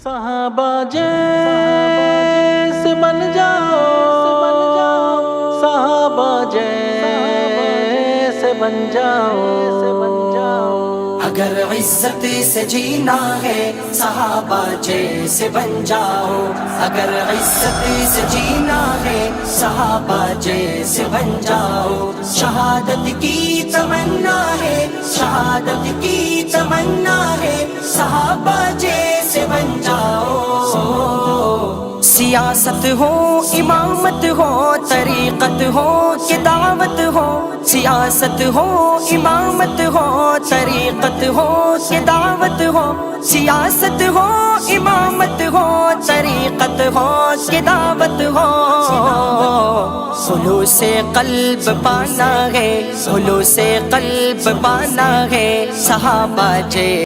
صحابہ جیسے بن جاؤ، صحابہ جیسے بن جاؤ، اگر عزت سے جینا ہے صحابہ جیسے بن جاؤ، اگر عزت سے جینا ہے صحابہ جیسے بن جاؤ، شہادت کی تمنا ہے، شہادت کی تمنا ہے، صحابہ جیسے بن جاؤ۔ سیاست ہو، امامت ہو، طریقت ہو کہ دعوت ہو، سیاست ہو، امامت ہو، طریقت ہو کہ دعوت ہو، سیاست ہو، امامت ہو، طریقت ہو کہ دعوت ہو، خلوص قلب پانا ہے، خلوص قلب پانا ہے، صحابہ